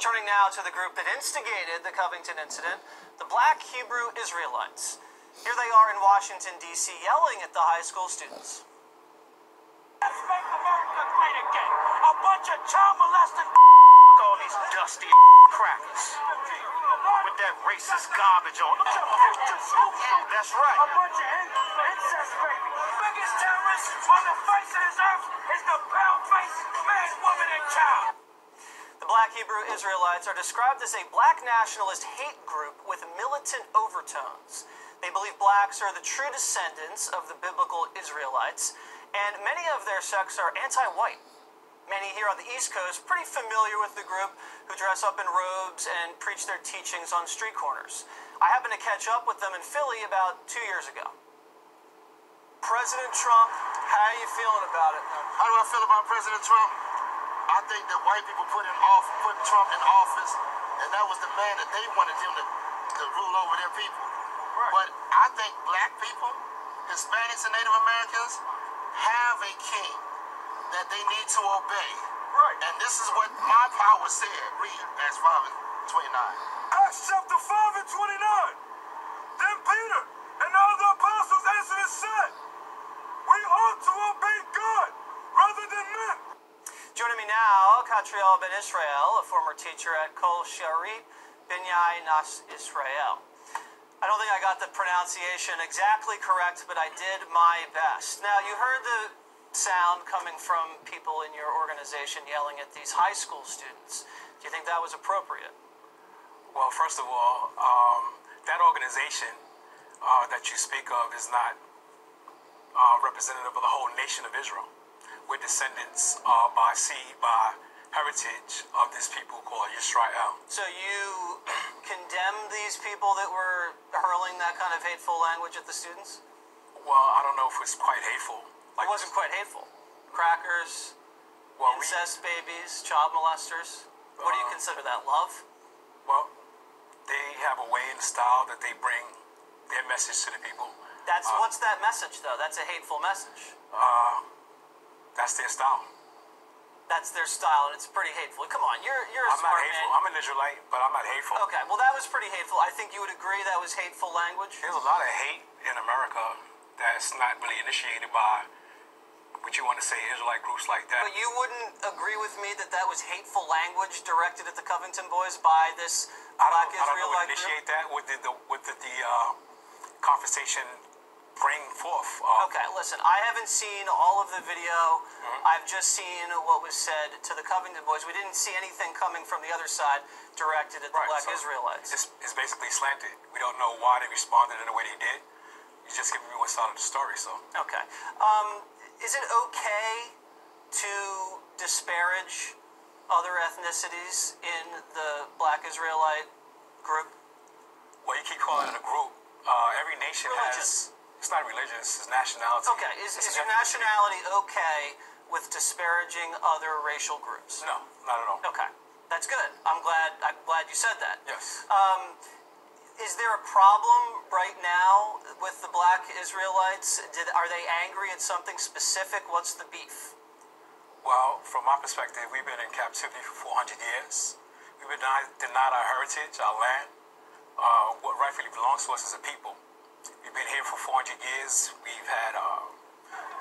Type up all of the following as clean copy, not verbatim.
Turning now to the group that instigated the Covington incident, the Black Hebrew Israelites. Here they are in Washington, D.C., yelling at the high school students. Let's make America great again. A bunch of child molesting all these dusty crackers with that racist garbage on them. That's right. A bunch of incest babies. Biggest terrorist on the face of this earth is the pale-faced man, woman, and child. The Black Hebrew Israelites are described as a black nationalist hate group with militant overtones. They believe blacks are the true descendants of the biblical Israelites, and many of their sects are anti-white. Many here on the East Coast pretty familiar with the group, who dress up in robes and preach their teachings on street corners. I happened to catch up with them in Philly about 2 years ago. President Trump, how are you feeling about it? How do I feel about President Trump? I think that white people put Trump in office, and that was the man that they wanted him to rule over their people. Right. But I think black people, Hispanics and Native Americans, have a king that they need to obey. Right. And this is what my power said. Read Acts 5:29. Acts chapter 5 and 29. Then Peter and all the apostles answered and said, we ought to obey God rather than men. Joining me now, Katriel Ben Israel, a former teacher at Kol Sharit B'nai Nas Israel. I don't think I got the pronunciation exactly correct, but I did my best. Now, you heard the sound coming from people in your organization yelling at these high school students. Do you think that was appropriate? Well, first of all, that organization that you speak of is not representative of the whole nation of Israel. We're descendants by heritage of this people called Yisrael. So you condemn these people that were hurling that kind of hateful language at the students? Well, I don't know if it's quite hateful. It wasn't quite hateful. Crackers, incest babies, child molesters. What do you consider that, love? Well, they have a way and style that they bring their message to the people. What's that message, though? That's a hateful message. That's their style. That's their style, and it's pretty hateful. Come on, you're a I'm smart not hateful. man. I'm an Israelite, but I'm not hateful. Okay, well, that was pretty hateful. I think you would agree that was hateful language? There's a lot of hate in America that's not really initiated by what you want to say Israelite groups like that. But you wouldn't agree with me that that was hateful language directed at the Covington boys by this Black I don't know what Israelite initiate group? that. What did the conversation bring forth? Okay, listen, I haven't seen all of the video. I've just seen what was said to the Covington boys. We didn't see anything coming from the other side directed at the Black Israelites. It's basically slanted. We don't know why they responded in the way they did. He's just giving me one side of the story, so. Okay. Is it okay to disparage other ethnicities in the Black Israelite group? Well, you keep calling it a group. Every nation Religious. has... It's not religious, it's nationality. Okay, is your nationality okay with disparaging other racial groups? No, not at all. Okay, that's good. I'm glad you said that. Yes. Is there a problem right now with the Black Israelites? Are they angry at something specific? What's the beef? Well, from my perspective, we've been in captivity for 400 years. We've been denied our heritage, our land, what rightfully belongs to us as a people. We've been here for 400 years. We've had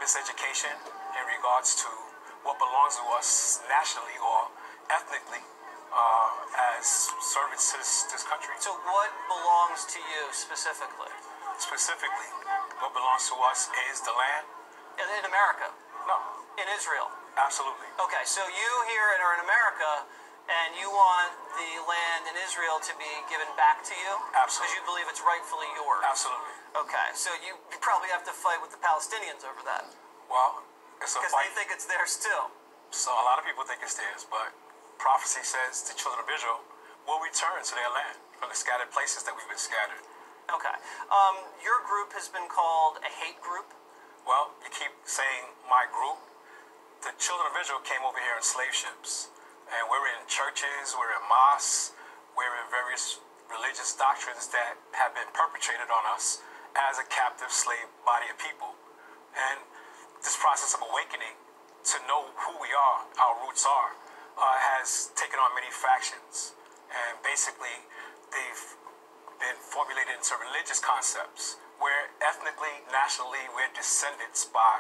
miseducation in regards to what belongs to us nationally or ethnically as servants to this country. So what belongs to you specifically? Specifically, what belongs to us is the land. In America? No. In Israel? Absolutely. Okay, so you here are in America, and you want the land in Israel to be given back to you? Absolutely. Because you believe it's rightfully yours? Absolutely. Okay, so you probably have to fight with the Palestinians over that. Well, it's a Because fight. they think it's theirs too. So a lot of people think it's theirs, but prophecy says the children of Israel will return to their land from the scattered places that we've been scattered. Okay. Your group has been called a hate group. Well, you keep saying my group. The children of Israel came over here in slave ships. And we're in churches, we're in mosques, we're in various religious doctrines that have been perpetrated on us as a captive slave body of people. And this process of awakening to know who we are, our roots are, has taken on many factions, and basically they've been formulated into religious concepts where ethnically, nationally, we're descendants by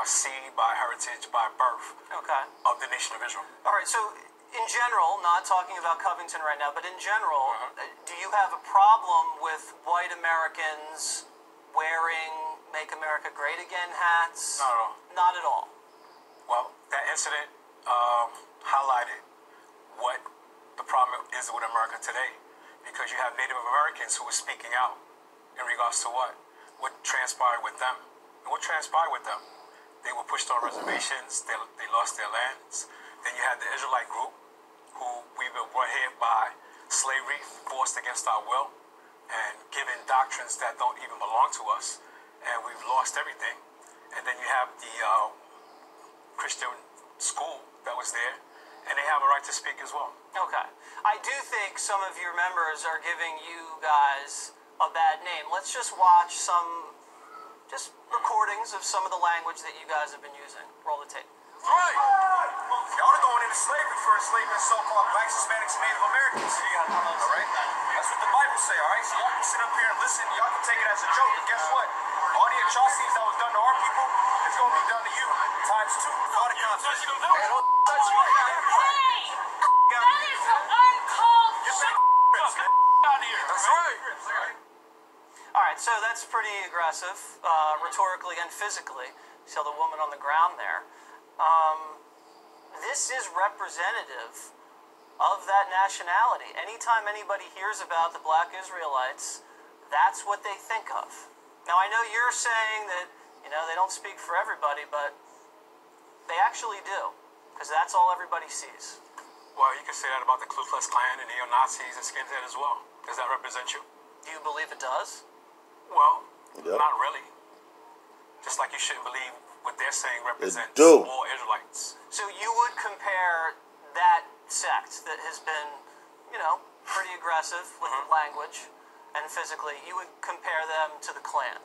seed, by heritage, by birth Okay. of the nation of Israel. All right, so in general, not talking about Covington right now, but in general, do you have a problem with white Americans wearing Make America Great Again hats? Not at all. Not at all. Well, that incident highlighted what the problem is with America today, because you have Native Americans who were speaking out in regards to what transpired with them. And what transpired with them? They were pushed on reservations, they lost their lands. Then you had the Israelite group, who we've been brought here by slavery, forced against our will, and given doctrines that don't even belong to us, and we've lost everything. And then you have the Christian school that was there, and they have a right to speak as well. Okay. I do think some of your members are giving you guys a bad name. Let's just watch some recordings of some of the language that you guys have been using. Roll the tape. Right. Y'all are going into slavery for enslaving so-called blacks, Hispanics, and Native Americans. All right? That's what the Bible say, all right? So y'all can sit up here and listen. Y'all can take it as a joke, but guess what? All the atrocities that was done to our people is going to be done to you times 2. All the consequences. Hey, that is uncalled for. That's right. All right, so that's pretty aggressive, rhetorically and physically. You saw the woman on the ground there. This is representative of that nationality. Anytime anybody hears about the black Israelites, that's what they think of. Now, I know you're saying that, they don't speak for everybody, but they actually do, because that's all everybody sees. Well, you can say that about the Ku Klux Klan and neo-Nazis and skinhead as well. Does that represent you? Do you believe it does? Well, Yep. not really. Just like you shouldn't believe what they're saying represents do. all Israelites. So you would compare that sect that has been, pretty aggressive with the language and physically, you would compare them to the Klan?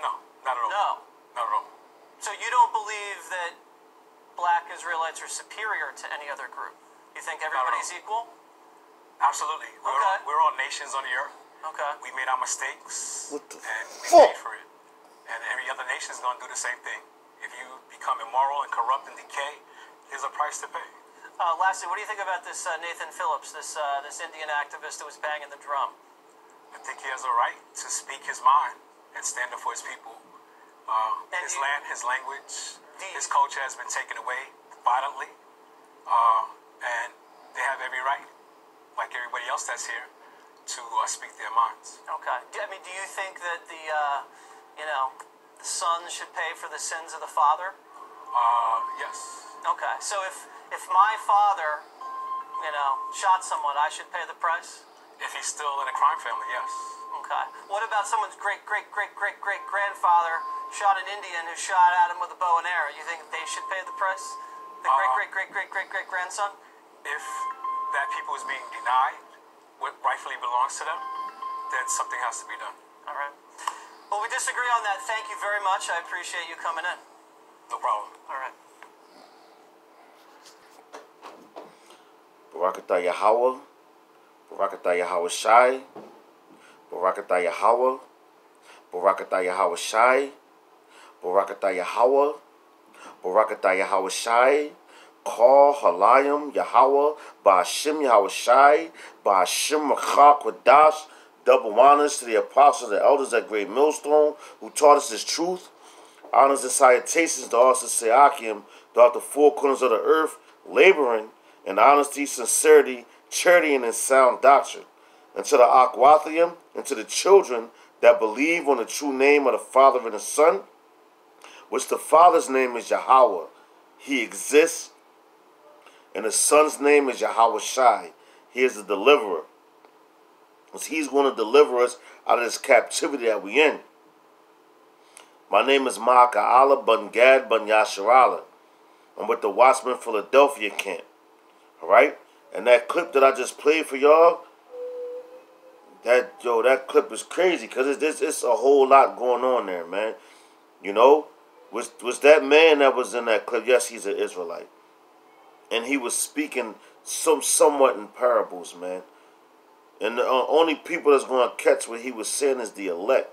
No, not at all. No. Not at all. So you don't believe that black Israelites are superior to any other group? You think everybody's equal? Absolutely. Okay. We're all nations on the earth. Okay. We made our mistakes. What the and we fuck? paid for it. And every other nation is going to do the same thing. If you become immoral and corrupt and decay, there's a price to pay. Lastly, what do you think about this Nathan Phillips, this Indian activist that was banging the drum? I think he has a right to speak his mind and stand up for his people. His land, his language, his culture has been taken away violently. And they have every right, like everybody else that's here, to speak their minds. Okay. Do you think that the son should pay for the sins of the father? Yes. Okay. So if my father, shot someone, I should pay the price? If he's still in a crime family, yes. Okay. What about someone's great-great-great-great-great-grandfather shot an Indian who shot at him with a bow and arrow? You think they should pay the price? The great-great-great-great-great-great-grandson? If that people is being denied what rightfully belongs to them, then something has to be done. All right. Well, we disagree on that. Thank you very much. I appreciate you coming in. No problem. All right. Barakatah Yahweh, Barakatah Yahweh Shai, Barakatah Yahweh, Barakatah Yahweh Shai, Barakatah Yahweh, Barakatah Yahweh Shai, Call Halayim Yahweh, Ba'ashim Yahweh Shai, Ba'ashim Machak Wadash. Double honors to the apostles and elders at Great Millstone who taught us this truth. Honors and salutations to all Sayakim throughout the four corners of the earth, laboring in honesty, sincerity, charity, and in sound doctrine. And to the Akwathium, and to the children that believe on the true name of the Father and the Son, which the Father's name is Yahweh. He exists. And the Son's name is Yahweh Shai. He is the deliverer. Because he's going to deliver us out of this captivity that we in. My name is Ma'aka'Allah Bun Gad Bun Yasharallah. I'm with the Watchman Philadelphia camp. Alright? And that clip that I just played for y'all, that clip is crazy because it's a whole lot going on there, man. Was that man that was in that clip? Yes, he's an Israelite. and he was speaking somewhat in parables, man. And the only people that's going to catch what he was saying is the elect,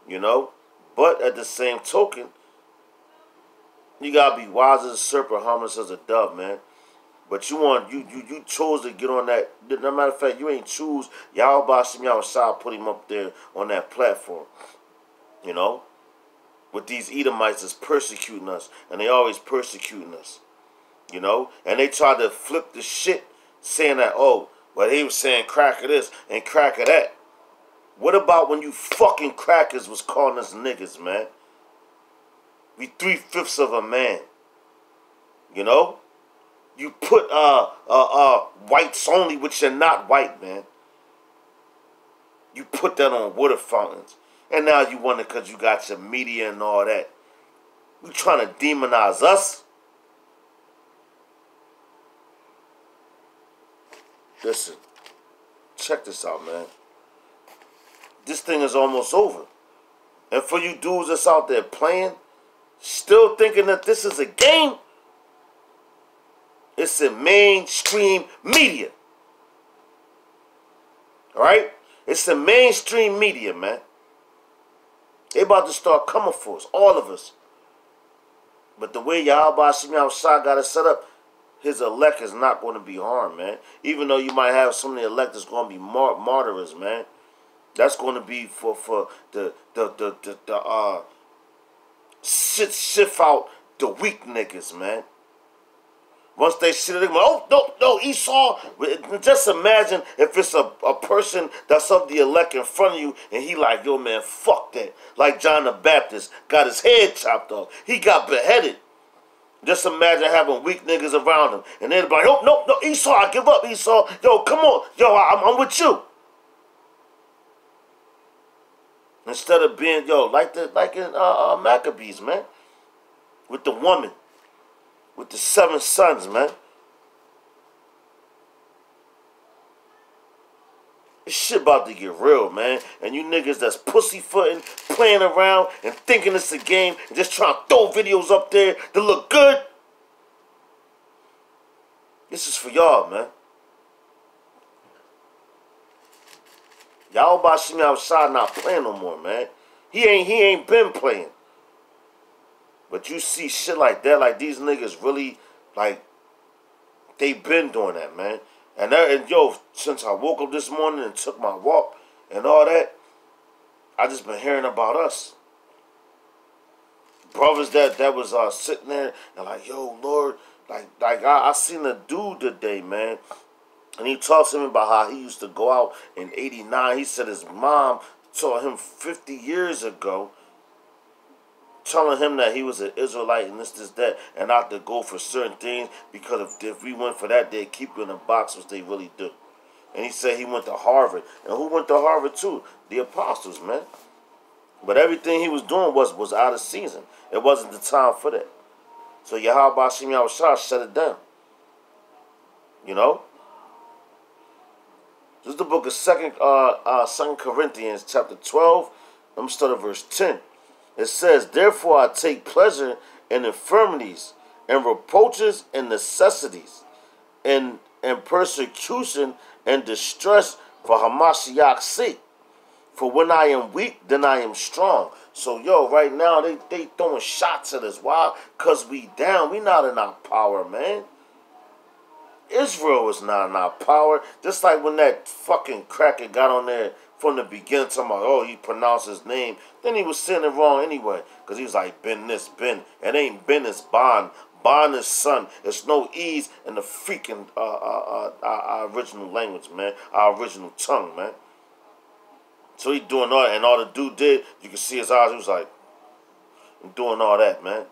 you know. But at the same token, you gotta be wise as a serpent, harmless as a dove, man. But you chose to get on that. No matter of fact, you ain't choose. Yahweh Shem Yahushua put him up there on that platform. You know? With these Edomites that's persecuting us. And they always persecuting us. You know? And they try to flip the shit saying that, oh, well, he was saying crack of this and crack of that. What about when you fucking crackers was calling us niggas, man? We 3/5 of a man. You know? You put whites only, which are not white, man. You put that on water fountains. And now you wonder because you got your media and all that. You trying to demonize us? Listen, check this out, man. This thing is almost over. And for you dudes that's out there playing, still thinking that this is a game, it's in mainstream media. Alright? It's the mainstream media, man. They about to start coming for us, all of us. But the way Yahweh Shem Yahushua got it set up, his elect is not going to be harmed, man. Even though you might have some of the elect that's going to be martyrs, man. That's going to be for the shift out the weak niggas, man. Once they see it, they go, oh, no, Esau. Just imagine if it's a person that's of the elect in front of you and he like, yo, man, fuck that. Like John the Baptist got his head chopped off. He got beheaded. Just imagine having weak niggas around him. And they're like, oh, no, Esau, I give up, Esau. Yo, come on. Yo, I'm with you. Instead of being, like in Maccabees, man. With the woman. With the 7 sons, man. This shit about to get real, man. And you niggas that's pussyfooting, playing around, and thinking it's a game, and just trying to throw videos up there that look good. This is for y'all, man. Yahweh Shem Yahushua not playing no more, man. He ain't been playing. But you see shit like that, like these niggas really, like, they been doing that, man. And since I woke up this morning and took my walk and all that, I just been hearing about us. Brothers that was sitting there and like, yo, Lord, I seen a dude today, man. And he talks to me about how he used to go out in 89. He said his mom taught him 50 years ago, telling him that he was an Israelite and this, that, and not to go for certain things because if we went for that, they'd keep you in a box, which they really do. And he said he went to Harvard. And who went to Harvard too? The apostles, man. But everything he was doing was out of season. It wasn't the time for that. So Yahweh Shem Yahushua shut it down. You know? This is the book of 2 Corinthians chapter 12. I'm going to start at verse 10. It says, therefore I take pleasure in infirmities, and reproaches, and necessities, and persecution, and distress for Hamashiach's sake. For when I am weak, then I am strong. So, right now, they throwing shots at us. Why? Because we down. We not in our power, man. Israel is not in our power. Just like when that fucking cracker got on there from the beginning, talking about, oh, he pronounced his name. Then he was saying it wrong anyway. Because he was like, Ben this, Ben. It ain't Ben, it's Bon. Bon is son. There's no E's in the freaking our original language, man. Our original tongue, man. So he doing all that. And all the dude did, you can see his eyes. He was like, I'm doing all that, man.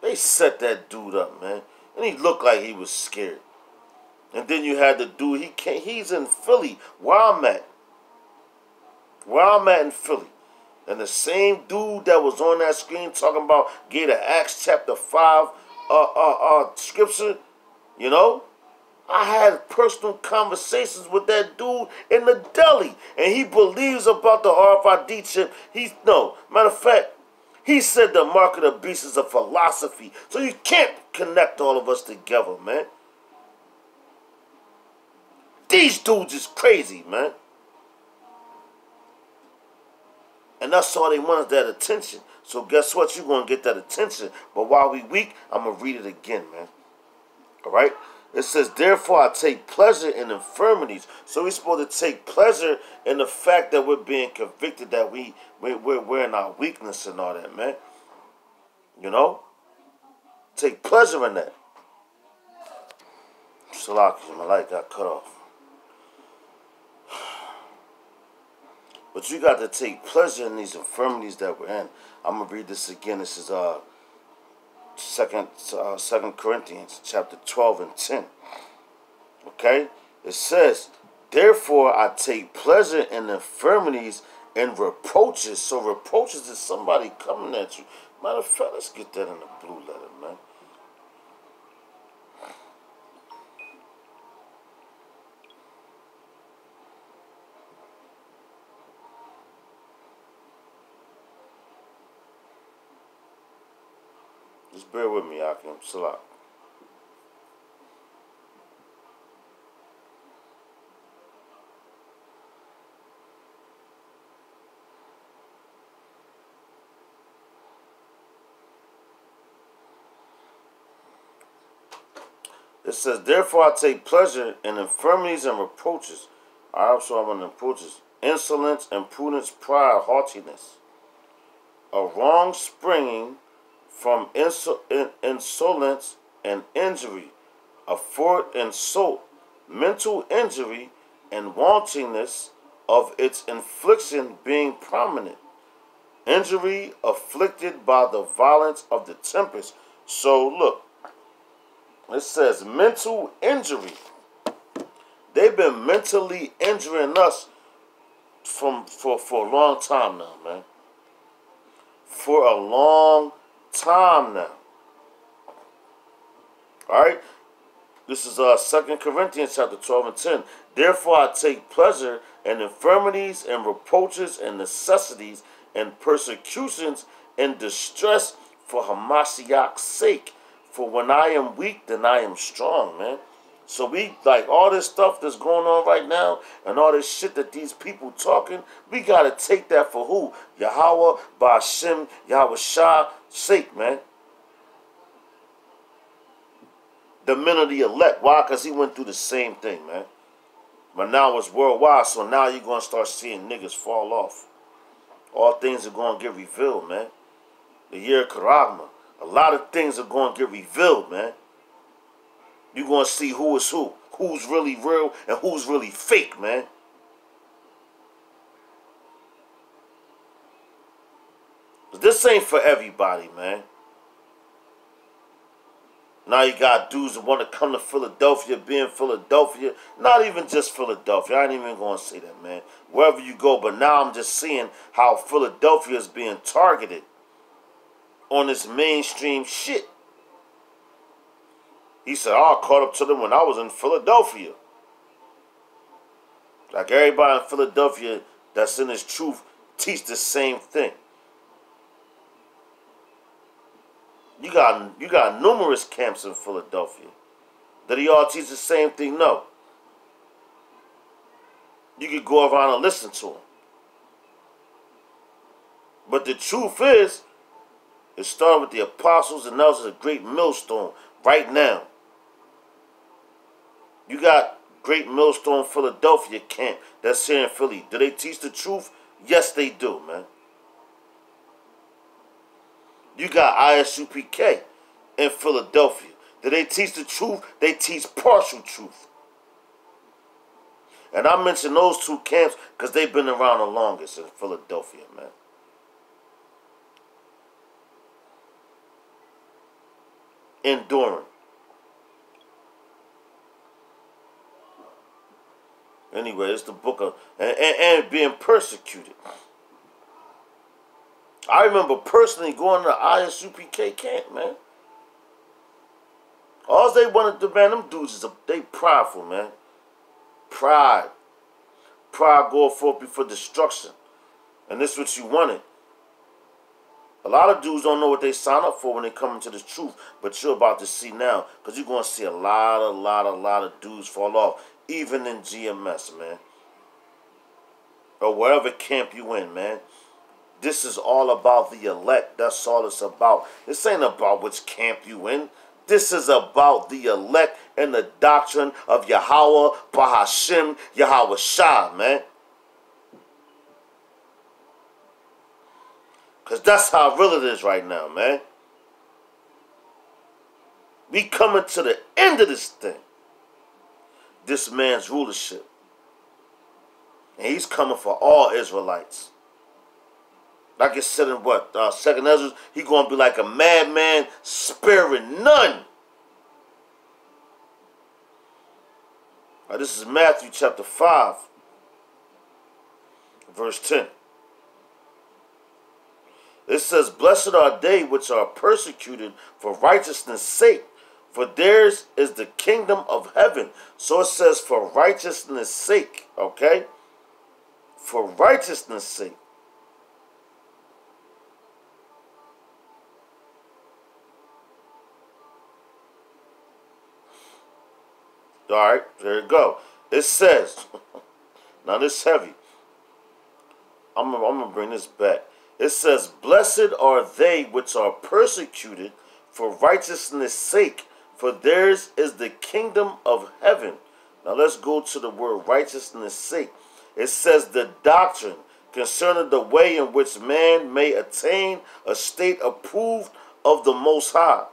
They set that dude up, man. And he looked like he was scared. And then you had the dude, he's in Philly, where I'm at. Where I'm at in Philly. And the same dude that was on that screen talking about, gave the Acts chapter 5 scripture, you know. I had personal conversations with that dude in the deli. And he believes about the RFID chip. Matter of fact, He said the mark of the beast is a philosophy. So you can't connect all of us together, man. These dudes is crazy, man. And that's all they want is that attention. So guess what? You're going to get that attention. But while we weak, I'm going to read it again, man. All right? It says, therefore I take pleasure in infirmities. So we're supposed to take pleasure in the fact that we're being convicted, that we're in our weakness and all that, man. You know? Take pleasure in that. Salaki, my light got cut off. But you got to take pleasure in these infirmities that we're in. I'm going to read this again. This is 2 Corinthians chapter 12 and 10. Okay? It says, therefore I take pleasure in infirmities and reproaches. So reproaches is somebody coming at you. Matter of fact, let's get that in the blue letter, man. Just bear with me, Akim. Salat. It says, therefore I take pleasure in infirmities and reproaches. I also have an reproaches. Insolence, imprudence, pride, haughtiness. A wrong springing from insolence and injury, a fort insult, mental injury, and wantingness of its infliction being prominent. Injury afflicted by the violence of the tempest. So look, it says mental injury. They've been mentally injuring us for a long time now, man. For a long time now. Alright? This is 2 Corinthians chapter 12 and 10. Therefore I take pleasure in infirmities and reproaches and necessities and persecutions and distress for Hamashiach's sake. For when I am weak, then I am strong, man. So we, like, all this stuff that's going on right now and all this shit that these people talking, we got to take that for who? Yahweh, Ba'ashem, Yahweh Shah sake, man. The men of the elect. Why? Because he went through the same thing, man. But now it's worldwide, so now you're going to start seeing niggas fall off. All things are going to get revealed, man. The year of Karagma. A lot of things are going to get revealed, man. You're going to see who is who. Who's really real and who's really fake, man. But this ain't for everybody, man. Now you got dudes that want to come to Philadelphia, be in Philadelphia. Not even just Philadelphia. I ain't even going to say that, man. Wherever you go. But now I'm just seeing how Philadelphia is being targeted on this mainstream shit. He said, I caught up to them when I was in Philadelphia. Like everybody in Philadelphia that's in this truth teach the same thing. You got numerous camps in Philadelphia. Did he all teach the same thing? No. You could go around and listen to them. But the truth is, it started with the apostles, and that was a great millstone right now. You got Great Millstone Philadelphia camp that's here in Philly. Do they teach the truth? Yes, they do, man. You got ISUPK in Philadelphia. Do they teach the truth? They teach partial truth. And I mention those two camps because they've been around the longest in Philadelphia, man. Enduring. Anyway, it's the book of and being persecuted. I remember personally going to the ISUPK camp, man. All they wanted to, man, them dudes is they prideful, man. Pride. Pride going forth before destruction. And this is what you wanted. A lot of dudes don't know what they sign up for when they come into the truth, but you're about to see now, because you're going to see a lot of dudes fall off, even in GMS, man. Or wherever camp you in, man. This is all about the elect. That's all it's about. This ain't about which camp you in. This is about the elect and the doctrine of Yahweh, Bahashim, Yahweh Shah, man. Because that's how real it is right now, man. We coming to the end of this thing. This man's rulership. And he's coming for all Israelites. Like it said in what? 2nd Ezra, he going to be like a madman, sparing none. This is Matthew chapter 5, verse 10. It says, "Blessed are they which are persecuted for righteousness' sake, for theirs is the kingdom of heaven." So it says for righteousness' sake, okay? For righteousness' sake. All right, there you go. It says, now this heavy. I'm gonna bring this back. It says, "Blessed are they which are persecuted for righteousness' sake, for theirs is the kingdom of heaven." Now let's go to the word righteousness' sake. It says the doctrine concerning the way in which man may attain a state approved of the Most High.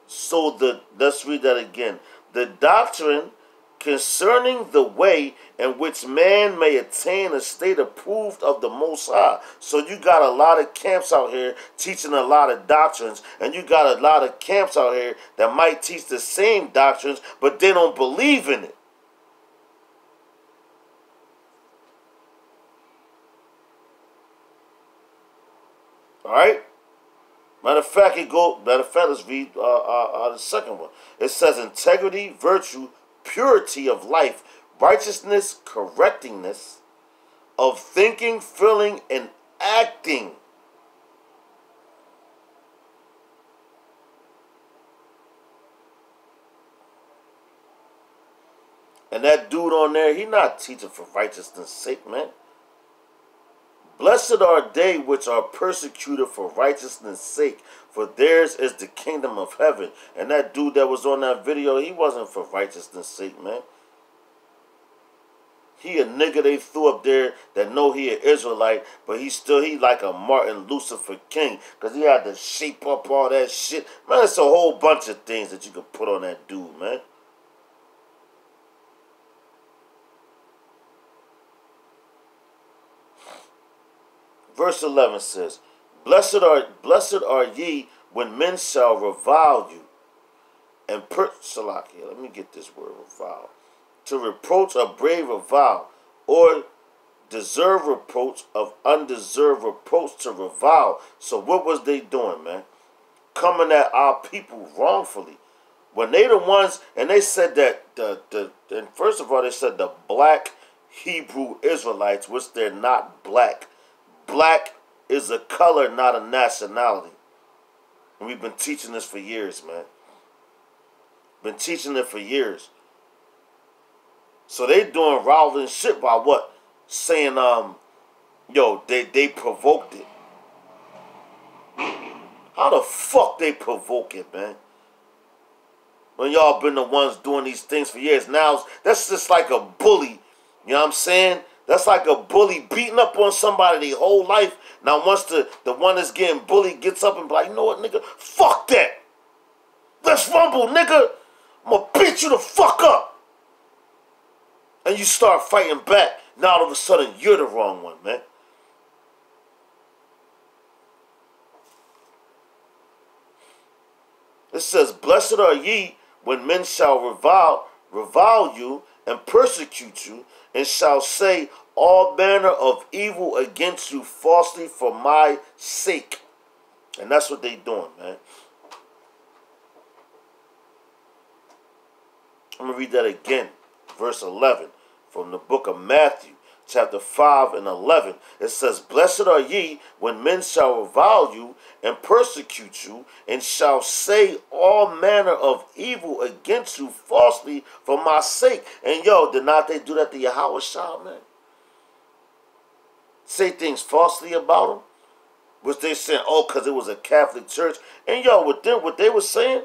So let's read that again. The doctrine concerning the way in which man may attain a state approved of the Most High. So you got a lot of camps out here teaching a lot of doctrines, and you got a lot of camps out here that might teach the same doctrines, but they don't believe in it. All right? Matter of fact, let's read the second one. It says integrity, virtue, purity of life, righteousness, correctingness of thinking, feeling, and acting. And that dude on there, he not teaching for righteousness' sake, man. Blessed are they which are persecuted for righteousness' sake, for theirs is the kingdom of heaven. And that dude that was on that video, he wasn't for righteousness' sake, man. He a nigga they threw up there that know he an Israelite, but he like a Martin Lucifer King, because he had to shape up all that shit. Man, it's a whole bunch of things that you could put on that dude, man. Verse 11 says, Blessed are ye when men shall revile you and Salakia, let me get this word, revile. To reproach a brave revile, or deserve reproach of undeserved reproach to revile. So what was they doing, man? Coming at our people wrongfully. When they the ones, and they said that, and first of all, they said the black Hebrew Israelites, which they're not black. Black is a color, not a nationality. And we've been teaching this for years, man. Been teaching it for years. So they doing rivaling shit by what? Saying, yo, they provoked it. How the fuck they provoke it, man? When y'all been the ones doing these things for years. Now, that's just like a bully. You know what I'm saying? That's like a bully beating up on somebody their whole life. Now, once the one that's getting bullied gets up and be like, you know what, nigga? Fuck that. Let's rumble, nigga. I'm going to beat you the fuck up. And you start fighting back. Now, all of a sudden, you're the wrong one, man. It says, Blessed are ye when men shall revile you and persecute you, and shall say all manner of evil against you falsely for my sake. And that's what they doing, man. I'm going to read that again. Verse 11 from the book of Matthew, chapter 5 and 11. It says, Blessed are ye when men shall revile you and persecute you, and shall say all manner of evil against you falsely for my sake. And yo, did not they do that to Yahweh Shah, man? Say things falsely about him? Which they saying, oh, because it was a Catholic church. And yo, with them, what they were saying,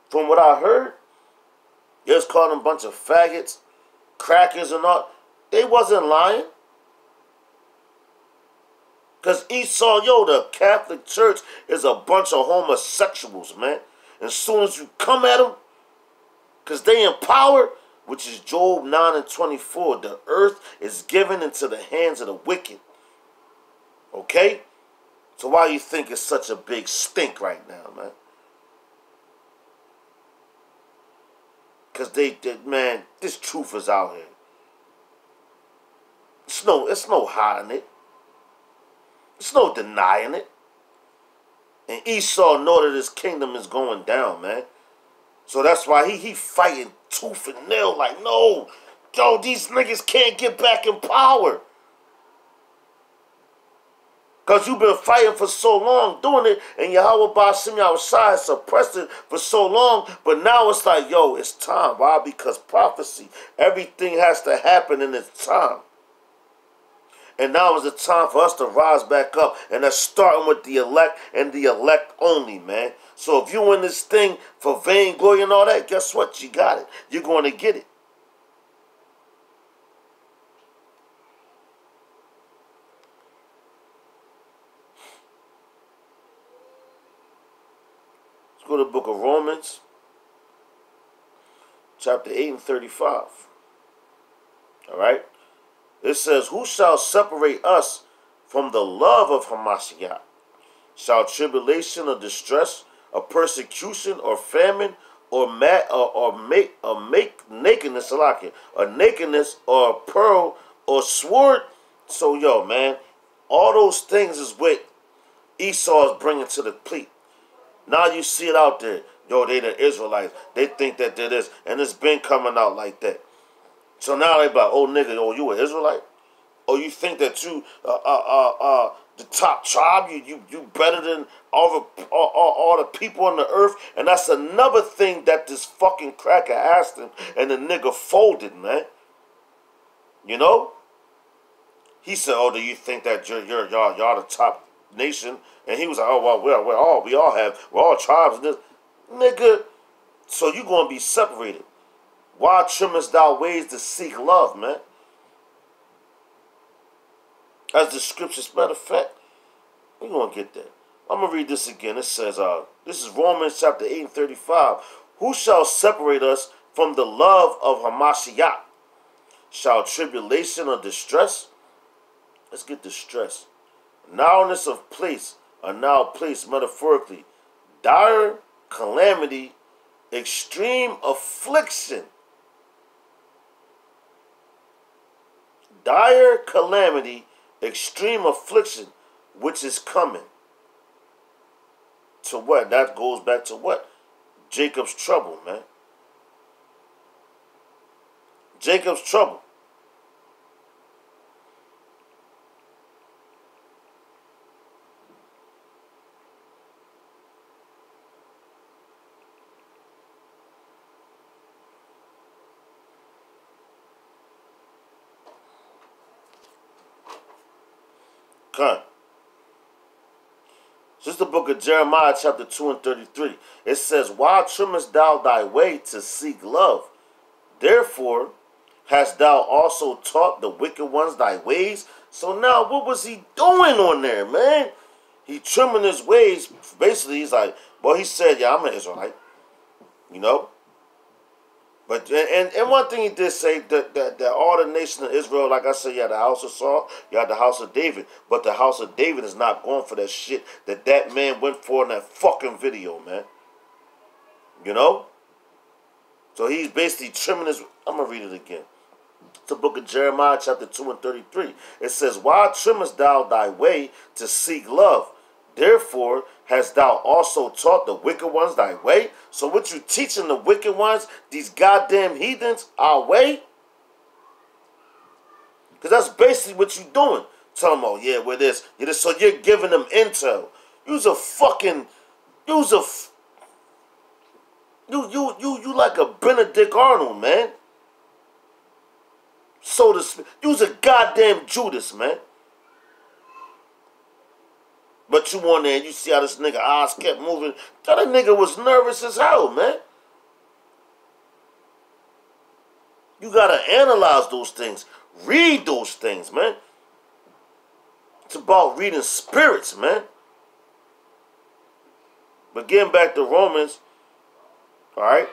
from what I heard, they was calling them a bunch of faggots, crackers and all. They wasn't lying. Because Esau, yo, the Catholic Church is a bunch of homosexuals, man. And as soon as you come at them, because they in power, which is Job 9 and 24, the earth is given into the hands of the wicked. Okay? So why you think it's such a big stink right now, man? Because man, this truth is out here. It's no hiding it. There's no denying it. And Esau know that his kingdom is going down, man. So that's why he fighting tooth and nail like, no, yo, these niggas can't get back in power. Because you've been fighting for so long doing it, and Yahweh Ba'ashem Yahushua suppressed it for so long, but now it's like, yo, it's time. Why? Because prophecy, everything has to happen in its time. And now is the time for us to rise back up. And that's starting with the elect and the elect only, man. So if you in this thing for vainglory and all that, guess what? You got it. You're going to get it. Let's go to the book of Romans, chapter 8 and 35. All right? It says, who shall separate us from the love of Hamashiach? Shall tribulation or distress, or persecution, or famine, or make nakedness, or nakedness, or pearl, or sword? So, yo, man, all those things is what Esau is bringing to the plea. Now you see it out there. Yo, they the Israelites. They think that they're this. And it's been coming out like that. So now they be like, oh, nigga, oh, you an Israelite? Oh, you think that you, the top tribe, you better than all the people on the earth? And that's another thing that this fucking cracker asked him, and the nigga folded, man. You know? He said, oh, do you think that y'all the top nation? And he was like, oh, well, we all tribes in this. Nigga, so you gonna be separated. Why trimmest thou ways to seek love, man? As the scriptures, matter of fact, we're going to get there. I'm going to read this again. It says, this is Romans chapter 8 and 35. Who shall separate us from the love of Hamashiach? Shall tribulation or distress? Let's get distress. Narrowness of place, or now place metaphorically. Dire calamity, extreme affliction. Dire calamity, extreme affliction, which is coming. To what? That goes back to what? Jacob's trouble, man. Jacob's trouble. Okay. This is the book of Jeremiah, chapter 2 and 33. It says, why trimmest thou thy way to seek love? Therefore hast thou also taught the wicked ones thy ways. So now, what was he doing on there, man? He trimming his ways. Basically, he's like, well, he said, yeah, I'm an Israelite. You know? But and one thing he did say that all the nation of Israel, like I said, you had the house of Saul, you had the house of David, but the house of David is not going for that shit that man went for in that fucking video, man. You know? So he's basically trimming his. I'm gonna read it again. It's the book of Jeremiah, chapter 2 and 33. It says, why trimmest thou thy way to seek love? Therefore hast thou also taught the wicked ones thy way? So what you teaching the wicked ones, these goddamn heathens, our way? Because that's basically what you're doing. Tell them, oh, yeah, we're this. You're this. So you're giving them intel. You like a Benedict Arnold, man. So to speak. You's a goddamn Judas, man. But you on there and you see how this nigga eyes kept moving. That nigga was nervous as hell, man. You gotta analyze those things. Read those things, man. It's about reading spirits, man. But getting back to Romans, all right?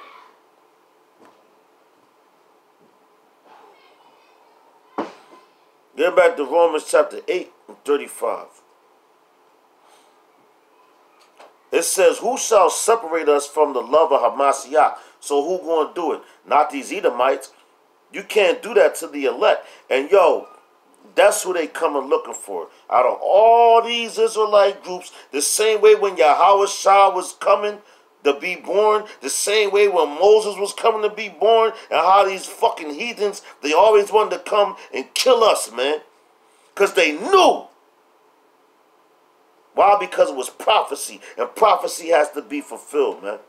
Getting back to Romans chapter 8 and 35. It says, who shall separate us from the love of Hamashiach? So who gonna do it? Not these Edomites. You can't do that to the elect. And yo, that's who they coming looking for. Out of all these Israelite groups, the same way when Yahweh Shah was coming to be born, the same way when Moses was coming to be born, and how these fucking heathens, they always wanted to come and kill us, man. Because they knew. Why? Because it was prophecy. And prophecy has to be fulfilled, man.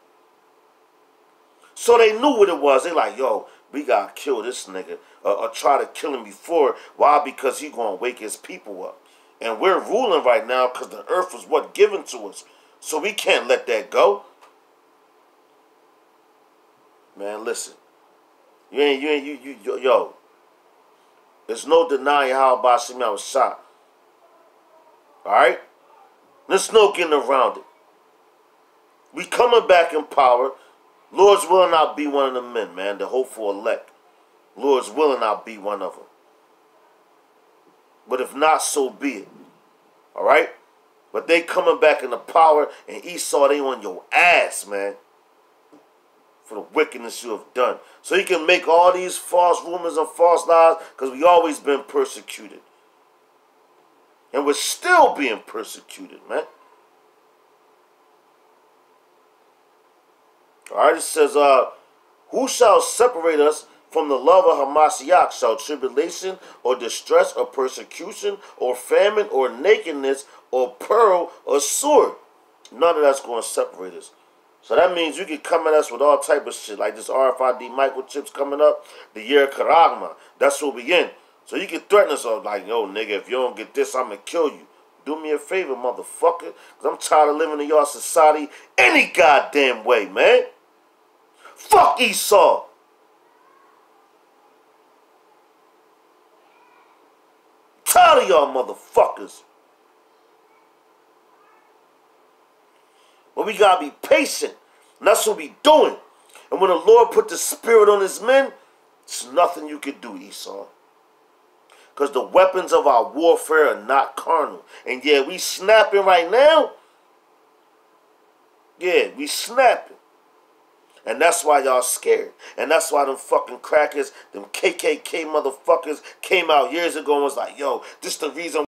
So they knew what it was. They like, yo, we got to kill this nigga. Or try to kill him before. Why? Because he going to wake his people up. And we're ruling right now because the earth was what given to us. So we can't let that go. Man, listen. Yo. There's no denying how Bashim was shot. Alright? There's no getting around it. We coming back in power. Lord's willing, I'll be one of the men, man. The hopeful elect. Lord's willing, I'll be one of them. But if not, so be it. Alright? But they coming back into power, and Esau, they on your ass, man. For the wickedness you have done. So you can make all these false rumors and false lies, because we always been persecuted. And we're still being persecuted, man. Alright, it says, who shall separate us from the love of Hamashiach? Shall tribulation, or distress, or persecution, or famine, or nakedness, or peril, or sword? None of that's going to separate us. So that means you can come at us with all type of shit, like this RFID microchips coming up, the year Karagma. That's what we in. So you can threaten us all like, yo, nigga, if you don't get this, I'm going to kill you. Do me a favor, motherfucker, because I'm tired of living in your society any goddamn way, man. Fuck Esau. Tired of y'all motherfuckers. But we got to be patient. And that's what we doing. And when the Lord put the spirit on his men, there's nothing you can do, Esau. Because the weapons of our warfare are not carnal. And yeah, we snapping right now. Yeah, we snapping. And that's why y'all scared. And that's why them fucking crackers, them KKK motherfuckers came out years ago and was like, yo, this the reason